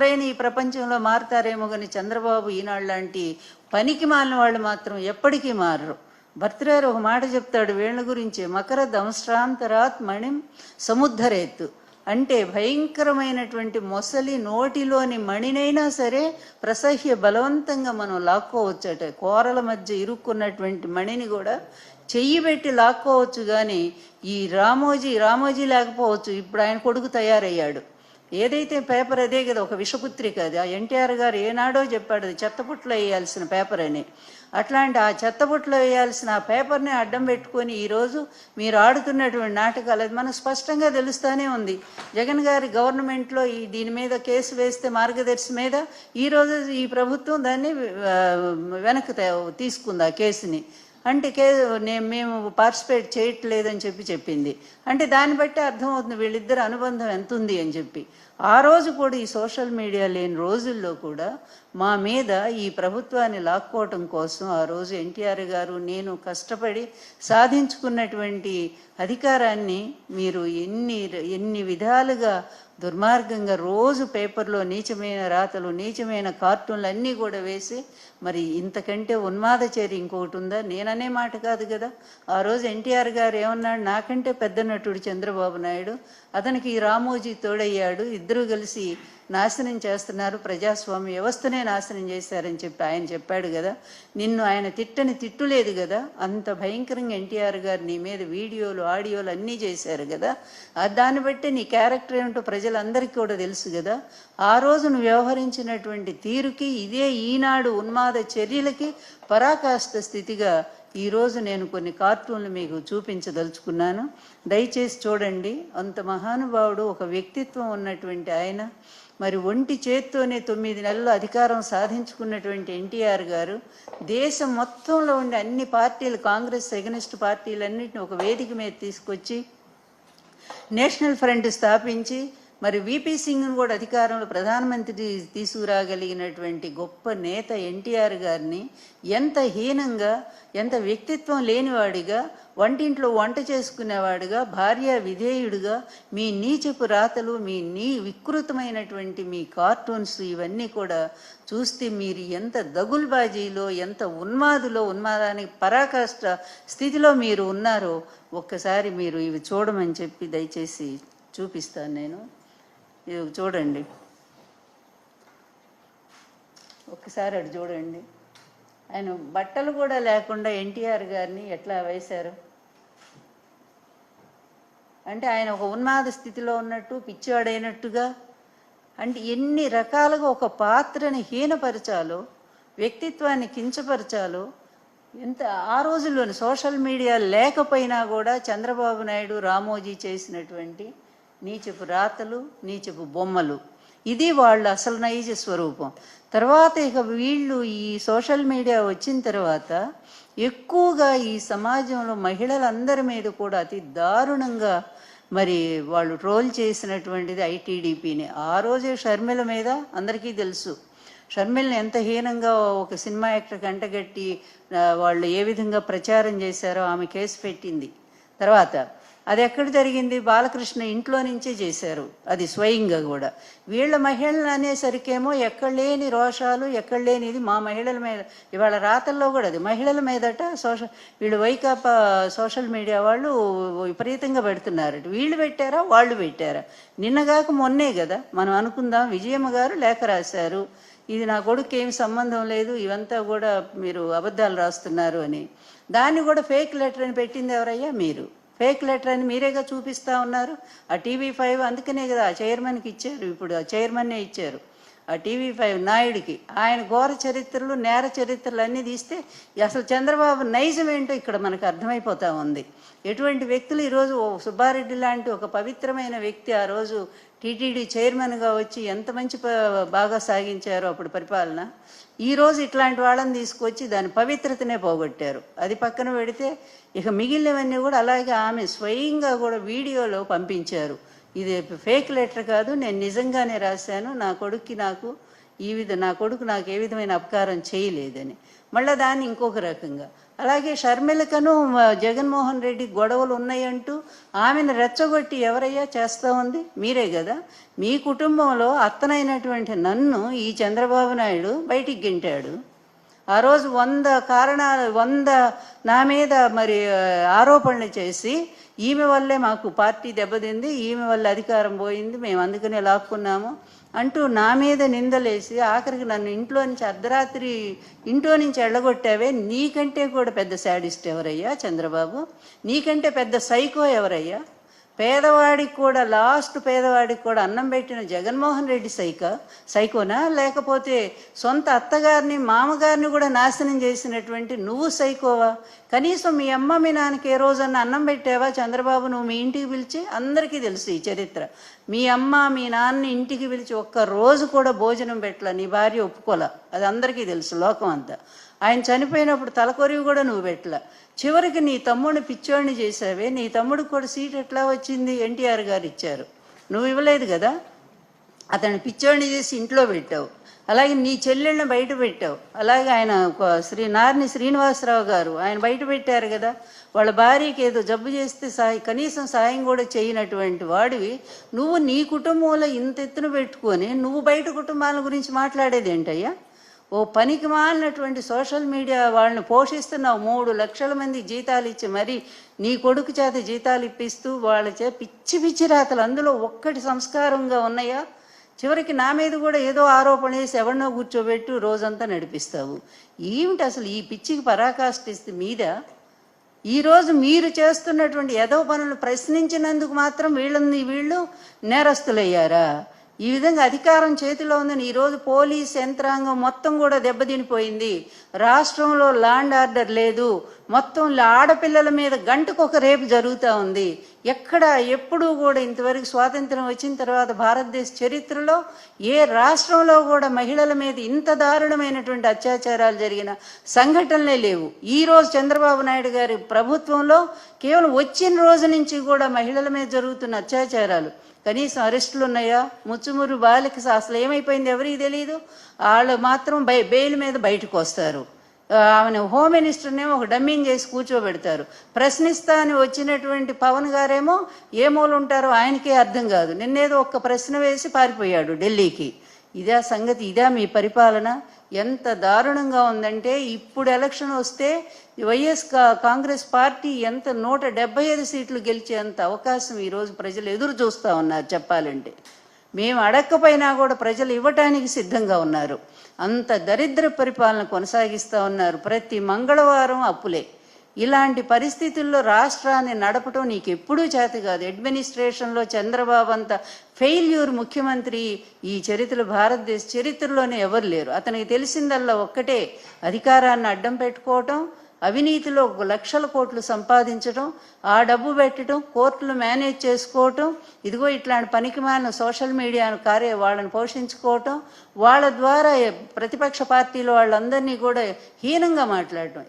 ఎవరైనా ఈ ప్రపంచంలో మారుతారేమో కానీ చంద్రబాబు ఈనాడు లాంటి పనికి మాలిన వాళ్ళు మాత్రం ఎప్పటికీ మారరు. భర్తృగారు ఒక మాట చెప్తాడు వీళ్ళ గురించి, మకర దంశ్రాంతరాత్ మణిం సముద్ధరేత్తు అంటే భయంకరమైనటువంటి మొసలి నోటిలోని మణినైనా సరే ప్రసహ్య బలవంతంగా మనం లాక్కోవచ్చట. కోరల మధ్య ఇరుక్కున్నటువంటి మణిని కూడా చెయ్యి పెట్టి లాక్కోవచ్చు. కానీ ఈ రామోజీ లేకపోవచ్చు. ఇప్పుడు ఆయన కొడుకు తయారయ్యాడు. ఏదైతే పేపర్ అదే కదా, ఒక విషపుత్రిక అది. ఆ ఎన్టీఆర్ గారు ఏనాడో చెప్పాడు అది చెత్తపుట్లో వేయాల్సిన పేపర్ అని. అట్లాంటి ఆ చెత్తపుట్లో వేయాల్సిన ఆ పేపర్ని అడ్డం పెట్టుకొని ఈరోజు మీరు ఆడుతున్నటువంటి నాటకాలు అది మనకు స్పష్టంగా తెలుస్తూనే ఉంది. జగన్ గారి గవర్నమెంట్లో దీని మీద కేసు వేస్తే మార్గదర్శి మీద ఈరోజు ఈ ప్రభుత్వం దాన్ని వెనక్కి తీసుకుంది ఆ కేసుని. అంటే మేము పార్టిసిపేట్ చేయట్లేదని చెప్పింది. అంటే దాన్ని బట్టి అర్థమవుతుంది వీళ్ళిద్దరు అనుబంధం ఎంత ఉంది అని చెప్పి. ఆ రోజు కూడా ఈ సోషల్ మీడియా లేని రోజుల్లో కూడా మా మీద ఈ ప్రభుత్వాన్ని లాక్కోవటం కోసం ఆ రోజు ఎన్టీఆర్ గారు నేను కష్టపడి సాధించుకున్నటువంటి అధికారాన్ని మీరు ఎన్ని విధాలుగా దుర్మార్గంగా రోజు పేపర్లో నీచమైన రాతలు, నీచమైన కార్టూన్లు అన్నీ కూడా వేసి, మరి ఇంతకంటే ఉన్మాద చర్య ఇంకొకటి ఉందా? నేననే మాట కాదు కదా. ఆ రోజు ఎన్టీఆర్ గారు ఏమన్నాడు, నాకంటే పెద్ద నటుడు చంద్రబాబు నాయుడు, అతనికి ఈ రామోజీ తోడయ్యాడు, ఇద్దరూ కలిసి నాశనం చేస్తున్నారు, ప్రజాస్వామ్య వ్యవస్థనే నాశనం చేశారని చెప్పి ఆయన చెప్పాడు కదా. నిన్ను ఆయన తిట్టు లేదు కదా. అంత భయంకరంగా ఎన్టీఆర్ గారు నీ మీద వీడియోలు, ఆడియోలు అన్నీ చేశారు కదా. దాన్ని బట్టి నీ క్యారెక్టర్ ఏమిటో ప్రజలందరికీ కూడా తెలుసు కదా. ఆ రోజు నువ్వు వ్యవహరించినటువంటి తీరుకి ఇదే ఈనాడు ఉన్మాద చర్యలకి పరాకాష్ఠ స్థితిగా ఈరోజు నేను కొన్ని కార్టూన్లు మీకు చూపించదలుచుకున్నాను. దయచేసి చూడండి. అంత మహానుభావుడు, ఒక వ్యక్తిత్వం ఉన్నటువంటి ఆయన, మరి ఒంటి చేత్తోనే 9 నెలలు అధికారం సాధించుకున్నటువంటి ఎన్టీఆర్ గారు దేశం మొత్తంలో ఉండే అన్ని పార్టీలు, కాంగ్రెస్ ఎగనిస్ట్ పార్టీలన్నింటినీ ఒక వేదిక మీద తీసుకొచ్చి నేషనల్ ఫ్రంట్ స్థాపించి మరి విపి సింగ్ను కూడా అధికారంలో ప్రధానమంత్రి తీసుకురాగలిగినటువంటి గొప్ప నేత ఎన్టీఆర్ గారిని ఎంత హీనంగా, ఎంత వ్యక్తిత్వం లేనివాడిగా, వంటింట్లో వంట చేసుకునేవాడుగా, భార్య విధేయుడుగా, మీ నీచపు రాతలు, మీ వికృతమైనటువంటి మీ కార్టూన్స్ ఇవన్నీ కూడా చూస్తే మీరు ఎంత దగుల్బాజీలో, ఎంత ఉన్మాదానికి పరాకాష్ఠ స్థితిలో మీరు ఉన్నారో ఒక్కసారి మీరు ఇవి చూడమని చెప్పి దయచేసి చూపిస్తాను నేను. ఇది చూడండి, ఒక్కసారి అటు చూడండి. ఆయన బట్టలు కూడా లేకుండా ఎన్టీఆర్ గారిని ఎట్లా వేశారు అంటే ఆయన ఒక ఉన్మాద స్థితిలో ఉన్నట్టు, పిచ్చివాడైనట్టుగా, అంటే ఎన్ని రకాలుగా ఒక పాత్రని హీనపరచాలో, వ్యక్తిత్వాన్ని కించపరచాలో ఎంత ఆ రోజుల్లోని సోషల్ మీడియా లేకపోయినా కూడా చంద్రబాబు నాయుడు, రామోజీ చేసినటువంటి నీచపు రాతలు, నీచపు బొమ్మలు, ఇది వాళ్ళ అసలు నైజ స్వరూపం. తర్వాత ఇక వీళ్ళు ఈ సోషల్ మీడియా వచ్చిన తర్వాత ఎక్కువగా ఈ సమాజంలో మహిళలందరి మీద కూడా అతి దారుణంగా మరి వాళ్ళు ట్రోల్ చేసినటువంటిది ఐటీడీపీని. ఆ రోజే షర్మిల మీద అందరికీ తెలుసు. షర్మిల్ని ఎంత హీనంగా ఒక సినిమా యాక్టర్ కంటగట్టి వాళ్ళు ఏ విధంగా ప్రచారం చేశారో ఆమె కేసు పెట్టింది. తర్వాత అది ఎక్కడ జరిగింది? బాలకృష్ణ ఇంట్లో నుంచే చేశారు అది స్వయంగా కూడా. వీళ్ళ మహిళలు అనేసరికేమో ఎక్కడ లేని రోషాలు, ఎక్కడ లేనిది మా మహిళల మీద. ఇవాళ రాతల్లో కూడా అది మహిళల మీదట వీళ్ళు వైకాపా సోషల్ మీడియా వాళ్ళు విపరీతంగా పెడుతున్నారు. వీళ్ళు పెట్టారా, వాళ్ళు పెట్టారా? నిన్నగాక మొన్నే కదా మనం అనుకుందాం, విజయమ్మ గారు లేఖ రాశారు, ఇది నా కొడుకు ఏమి సంబంధం లేదు, ఇవంతా కూడా మీరు అబద్ధాలు రాస్తున్నారు అని. దాన్ని కూడా ఫేక్ లెటర్ అని పెట్టింది ఎవరయ్యా? మీరు. ఫేక్ లెటర్ అని మీరేగా చూపిస్తూ ఉన్నారు. ఆ TV5 అందుకనే కదా ఆ చైర్మన్కి ఇచ్చారు. ఇప్పుడు ఆ చైర్మన్నే ఇచ్చారు ఆ TV5 నాయుడికి. ఆయన ఘోర చరిత్రలు, నేర చరిత్రలు అన్నీ తీస్తే అసలు చంద్రబాబు నైజం ఏంటో ఇక్కడ మనకు అర్థమైపోతూ ఉంది. ఎటువంటి వ్యక్తులు ఈరోజు సుబ్బారెడ్డి లాంటి ఒక పవిత్రమైన వ్యక్తి ఆ రోజు టీటీడీ చైర్మన్గా వచ్చి ఎంత మంచి బాగా సాగించారో అప్పుడు పరిపాలన. ఈరోజు ఇట్లాంటి వాళ్ళని తీసుకొచ్చి దాని పవిత్రతనే పోగొట్టారు. అది పక్కన పెడితే ఇక మిగిలినవన్నీ కూడా అలాగే ఆమె స్వయంగా కూడా వీడియోలో పంపించారు. ఇది ఫేక్ లెటర్ కాదు, నేను నిజంగానే రాశాను, నా కొడుకు నాకు ఏ విధమైన అపకారం చేయలేదని. మళ్ళీ దాన్ని ఇంకొక రకంగా అలాగే షర్మిలకను జగన్మోహన్ రెడ్డి గొడవలు ఉన్నాయంటూ ఆమెను రెచ్చగొట్టి ఎవరయ్యా చేస్తూ ఉంది? మీరే కదా. మీ కుటుంబంలో అత్తనైనటువంటి నన్ను ఈ చంద్రబాబు నాయుడు బయటికి గెంటాడు. ఆ రోజు 100 నా మీద మరి ఆరోపణలు చేసి ఈమె వల్లే మాకు పార్టీ దెబ్బతింది, ఈమె వల్ల అధికారం పోయింది, మేము అందుకనే లాక్కున్నాము అంటూ నా మీద నిందలేసి ఆఖరికి నన్ను ఇంట్లో నుంచి అర్ధరాత్రి ఇంట్లో నుంచి ఎళ్ళగొట్టావే. నీకంటే కూడా పెద్ద శాడిస్ట్ ఎవరయ్యా చంద్రబాబు? నీకంటే పెద్ద సైకో ఎవరయ్యా? పేదవాడికి కూడా పేదవాడికి కూడా అన్నం పెట్టిన జగన్మోహన్ రెడ్డి సైకోనా, లేకపోతే సొంత అత్తగారిని మామగారిని కూడా నాశనం చేసినటువంటి నువ్వు సైకోవా? కనీసం మీ అమ్మ మీ నాన్నకి ఏ రోజన్నా అన్నం పెట్టావా చంద్రబాబు నువ్వు మీ ఇంటికి పిలిచి? అందరికీ తెలుసు ఈ చరిత్ర. మీ అమ్మ మీ నాన్నని ఇంటికి పిలిచి ఒక్క రోజు కూడా భోజనం పెట్టలా, నీ భార్య ఒప్పుకోలా, అది అందరికీ తెలుసు లోకం అంతా. ఆయన చనిపోయినప్పుడు తలకొరివి కూడా నువ్వు పెట్టలా. చివరికి నీ తమ్ముడిని పిచ్చోడిని చేసావే, నీ తమ్ముడికి కూడా సీట్ ఎట్లా వచ్చింది? ఎన్టీఆర్ గారు ఇచ్చారు, నువ్వు ఇవ్వలేదు కదా. అతన్ని పిచ్చోడిని చేసి ఇంట్లో పెట్టావు. అలాగే నీ చెల్లెళ్ళని బయట పెట్టావు. అలాగే ఆయన నారిని శ్రీనివాసరావు గారు ఆయన బయట పెట్టారు కదా. వాళ్ళ భార్యకి ఏదో జబ్బు చేస్తే కనీసం సాయం కూడా చేయనటువంటి వాడివి నువ్వు నీ కుటుంబంలో ఇంత ఎత్తున పెట్టుకొని నువ్వు బయట కుటుంబాల గురించి మాట్లాడేది ఏంటయ్యా? ఓ పనికి మాలినటువంటి సోషల్ మీడియా వాళ్ళని పోషిస్తున్నావు. 3 లక్షల మంది జీతాలు ఇచ్చి మరి నీ కొడుకు చేత జీతాలు ఇప్పిస్తూ వాళ్ళ చేత పిచ్చి రాతలు, అందులో ఒక్కటి సంస్కారంగా ఉన్నాయా? చివరికి నా మీద కూడా ఏదో ఆరోపణ వేసి ఎవరినో కూర్చోబెట్టి రోజంతా నడిపిస్తావు. ఏమిటి అసలు ఈ పిచ్చికి పరాకాష్ఠిస్తే మీద? ఈరోజు మీరు చేస్తున్నటువంటి ఏదో పనులు ప్రశ్నించినందుకు మాత్రం వీళ్ళు నేరస్తులయ్యారా? ఈ విధంగా అధికారం చేతిలో ఉందని ఈరోజు పోలీస్ యంత్రాంగం మొత్తం కూడా దెబ్బతినిపోయింది. రాష్ట్రంలో లాండ్ ఆర్డర్ లేదు. మొత్తం ఆడపిల్లల మీద గంటకొక రేపు జరుగుతూ ఉంది. ఎప్పుడూ కూడా ఇంతవరకు స్వాతంత్రం వచ్చిన తర్వాత భారతదేశ చరిత్రలో ఏ రాష్ట్రంలో కూడా మహిళల మీద ఇంత దారుణమైనటువంటి అత్యాచారాలు జరిగిన సంఘటనలే లేవు. ఈరోజు చంద్రబాబు నాయుడు గారి ప్రభుత్వంలో కేవలం వచ్చిన రోజు నుంచి కూడా మహిళల మీద జరుగుతున్న అత్యాచారాలు కనీసం అరెస్టులు ఉన్నాయా? ముచ్చుమురు బాలిక అసలు ఏమైపోయింది ఎవరికి తెలియదు. వాళ్ళు మాత్రం బెయిల్ మీద బయటకు వస్తారు. ఆమెను హోమ్ మినిస్టర్నేమో ఒక డమ్మింగ్ చేసి కూర్చోబెడతారు. ప్రశ్నిస్తా అని వచ్చినటువంటి పవన్ గారేమో ఏ మూలు ఉంటారో ఆయనకే అర్థం కాదు. నిన్నేదో ఒక్క ప్రశ్న వేసి పారిపోయాడు ఢిల్లీకి. ఇదా సంగతి? ఇదా మీ పరిపాలన? ఎంత దారుణంగా ఉందంటే ఇప్పుడు ఎలక్షన్ వస్తే కాంగ్రెస్ పార్టీ 175 సీట్లు గెలిచేంత అవకాశం ఈరోజు ప్రజలు ఎదురు చూస్తూ ఉన్నారు. చెప్పాలంటే మేము అడగకపోయినా కూడా ప్రజలు ఇవ్వటానికి సిద్ధంగా ఉన్నారు. అంత దరిద్ర పరిపాలన కొనసాగిస్తూ ఉన్నారు. ప్రతి మంగళవారం అప్పులే. ఇలాంటి పరిస్థితుల్లో రాష్ట్రాన్ని నడపటం నీకు ఎప్పుడూ చేత కాదు. అడ్మినిస్ట్రేషన్లో చంద్రబాబు అంత ఫెయిల్యూర్ ముఖ్యమంత్రి ఈ భారతదేశ చరిత్రలోనే ఎవరు లేరు. అతనికి తెలిసిందల్లా ఒక్కటే, అధికారాన్ని అడ్డం పెట్టుకోవటం, అవినీతిలో లక్షల కోట్లు సంపాదించడం, ఆ డబ్బు పెట్టడం, కోర్టులు మేనేజ్ చేసుకోవటం, ఇదిగో ఇట్లాంటి పనికిమాలిన సోషల్ మీడియాను వాళ్ళని పోషించుకోవటం, వాళ్ళ ద్వారా ప్రతిపక్ష పార్టీలు వాళ్ళందరినీ కూడా హీనంగా మాట్లాడటం.